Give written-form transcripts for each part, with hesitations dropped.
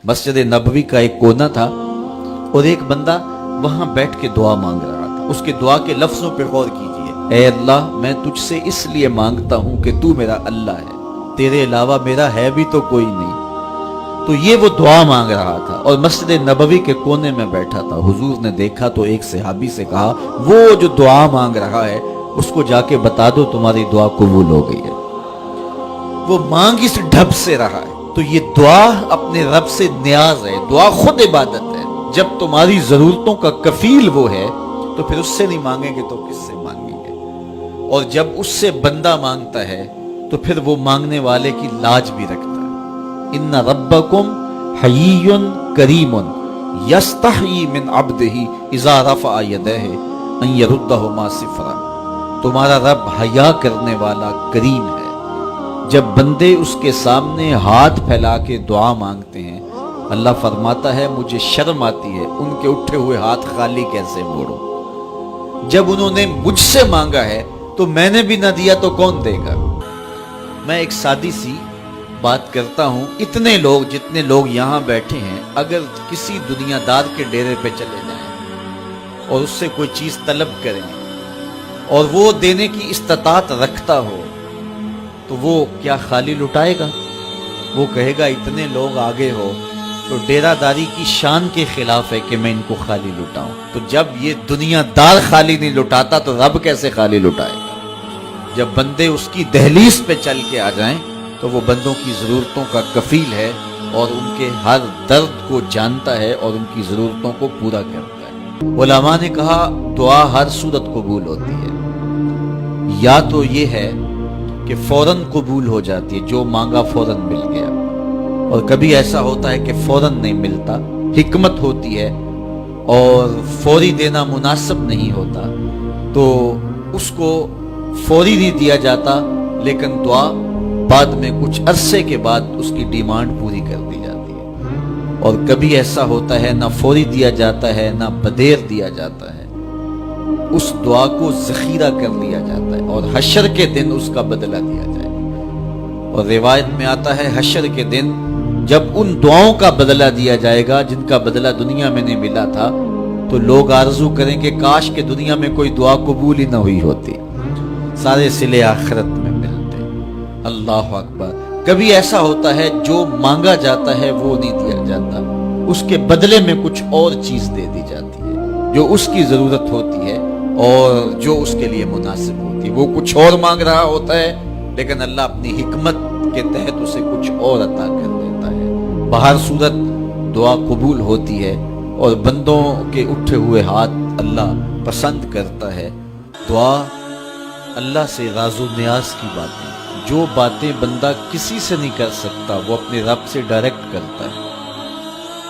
मस्जिद नबवी का एक कोना था और एक बंदा वहां बैठ के दुआ मांग रहा था। उसके दुआ के लफ्जों पर गौर कीजिए, ऐ अल्लाह मैं तुझसे इसलिए मांगता हूं कि तू मेरा अल्लाह है, तेरे अलावा मेरा है भी तो कोई नहीं। तो ये वो दुआ मांग रहा था और मस्जिद नबवी के कोने में बैठा था। हुजूर ने देखा तो एक सहाबी से कहा, वो जो दुआ मांग रहा है उसको जाके बता दो तुम्हारी दुआ कबूल हो गई है। वो मांग इस ढब से रहा है। तो ये दुआ अपने रब से न्याज है, दुआ खुद इबादत है। जब तुम्हारी जरूरतों का कफील वो है तो फिर उससे नहीं मांगेंगे तो किससे मांगेंगे। और जब उससे बंदा मांगता है तो फिर वो मांगने वाले की लाज भी रखता है। इन्ना रब्बकुम हय्युन करीमुन यस्तही मिन अब्दिही इज़ा रफ़अ यदैहि अन यरुद्दहुमा सिफ़रा। तुम्हारा रब हया करने वाला करीम है। जब बंदे उसके सामने हाथ फैला के दुआ मांगते हैं, अल्लाह फरमाता है मुझे शर्म आती है उनके उठे हुए हाथ खाली कैसे मोड़ो। जब उन्होंने मुझसे मांगा है तो मैंने भी ना दिया तो कौन देगा। मैं एक सादी सी बात करता हूं, इतने लोग जितने लोग यहां बैठे हैं, अगर किसी दुनियादार के डेरे पे चले जाएं और उससे कोई चीज तलब करें और वो देने की इस्तात रखता हो तो वो क्या खाली लुटाएगा? वो कहेगा इतने लोग आगे हो तो डेरादारी की शान के खिलाफ है कि मैं इनको खाली लुटाऊं। तो जब ये दुनियादार खाली नहीं लुटाता तो रब कैसे खाली लुटाएगा। जब बंदे उसकी दहलीज पे चल के आ जाएं तो वो बंदों की जरूरतों का कफील है और उनके हर दर्द को जानता है और उनकी जरूरतों को पूरा करता है। उलमा ने कहा दुआ हर सूरत कबूल होती है। या तो ये है कि फौरन कबूल हो जाती है, जो मांगा फौरन मिल गया, और कभी ऐसा होता है कि फौरन नहीं मिलता, हिकमत होती है और फौरी देना मुनासिब नहीं होता तो उसको फौरी नहीं दिया जाता, लेकिन दुआ बाद में कुछ अरसे के बाद उसकी डिमांड पूरी कर दी जाती है। और कभी ऐसा होता है ना फौरी दिया जाता है ना बदेर दिया जाता है, उस दुआ को ज़ख़ीरा कर लिया जाता है और हशर के दिन उसका बदला दिया जाएगा। और रिवायत में आता है हशर के दिन जब उन दुआओं का बदला दिया जाएगा जिनका बदला दुनिया में नहीं मिला था, तो लोग आरज़ू करेंगे काश के दुनिया में कोई दुआ कबूल ही ना हुई होती, सारे सिले आखिरत में मिलते। अल्लाह अकबर। कभी ऐसा होता है जो मांगा जाता है वो नहीं दिया जाता, उसके बदले में कुछ और चीज दे दी जाती है जो उसकी जरूरत होती है और जो उसके लिए मुनासिब होती है। वो कुछ और मांग रहा होता है लेकिन अल्लाह अपनी हिकमत के तहत उसे कुछ और अता कर देता है। बाहर सूरत दुआ कबूल होती है और बंदों के उठे हुए हाथ अल्लाह पसंद करता है। दुआ अल्लाह से राज़ो न्याज की बातें, जो बातें बंदा किसी से नहीं कर सकता वो अपने रब से डायरेक्ट करता है।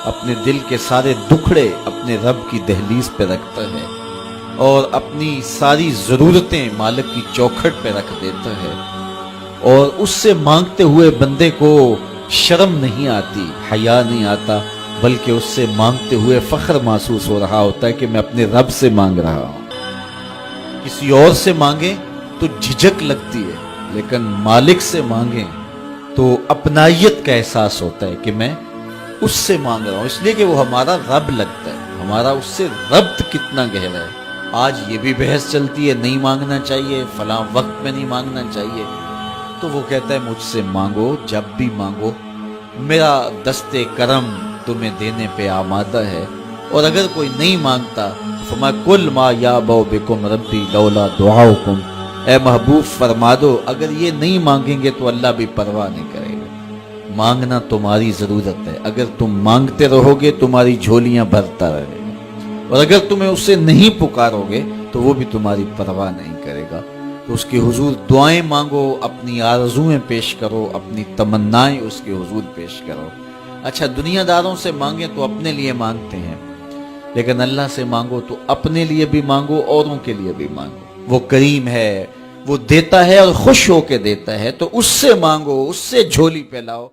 अपने दिल के सारे दुखड़े अपने रब की दहलीज पे रखता है और अपनी सारी ज़रूरतें मालिक की चौखट पे रख देता है। और उससे मांगते हुए बंदे को शर्म नहीं आती, हया नहीं आता, बल्कि उससे मांगते हुए फख्र महसूस हो रहा होता है कि मैं अपने रब से मांग रहा हूँ। किसी और से मांगे तो झिझक लगती है, लेकिन मालिक से मांगे तो अपनायत का एहसास होता है कि मैं उससे मांग रहा हूं, इसलिए कि वो हमारा रब लगता है, हमारा उससे रब्त कितना गहरा है। आज ये भी बहस चलती है नहीं मांगना चाहिए, फलां वक्त में नहीं मांगना चाहिए। तो वो कहता है मुझसे मांगो, जब भी मांगो, मेरा दस्ते करम तुम्हें देने पे आमादा है। और अगर कोई नहीं मांगता फमा कुल मा या बो बिकुम रब्बी लौला दुआउकुम, ए महबूब फरमा दो अगर ये नहीं मांगेंगे तो अल्लाह भी परवाह नहीं करेगा। मांगना तुम्हारी जरूरत है, अगर तुम मांगते रहोगे तुम्हारी झोलियां भरता रहेगा, और अगर तुम्हें उससे नहीं पुकारोगे तो वो भी तुम्हारी परवाह नहीं करेगा। तो उसके हुजूर दुआएं मांगो, अपनी आरज़ुएं पेश करो, अपनी तमन्नाएं उसके हुजूर पेश करो। अच्छा, दुनियादारों से मांगे तो अपने लिए मांगते हैं, लेकिन अल्लाह से मांगो तो अपने लिए भी मांगो, औरों के लिए भी मांगो। वो करीम है, वो देता है और खुश होके देता है, तो उससे मांगो, उससे झोली फैलाओ।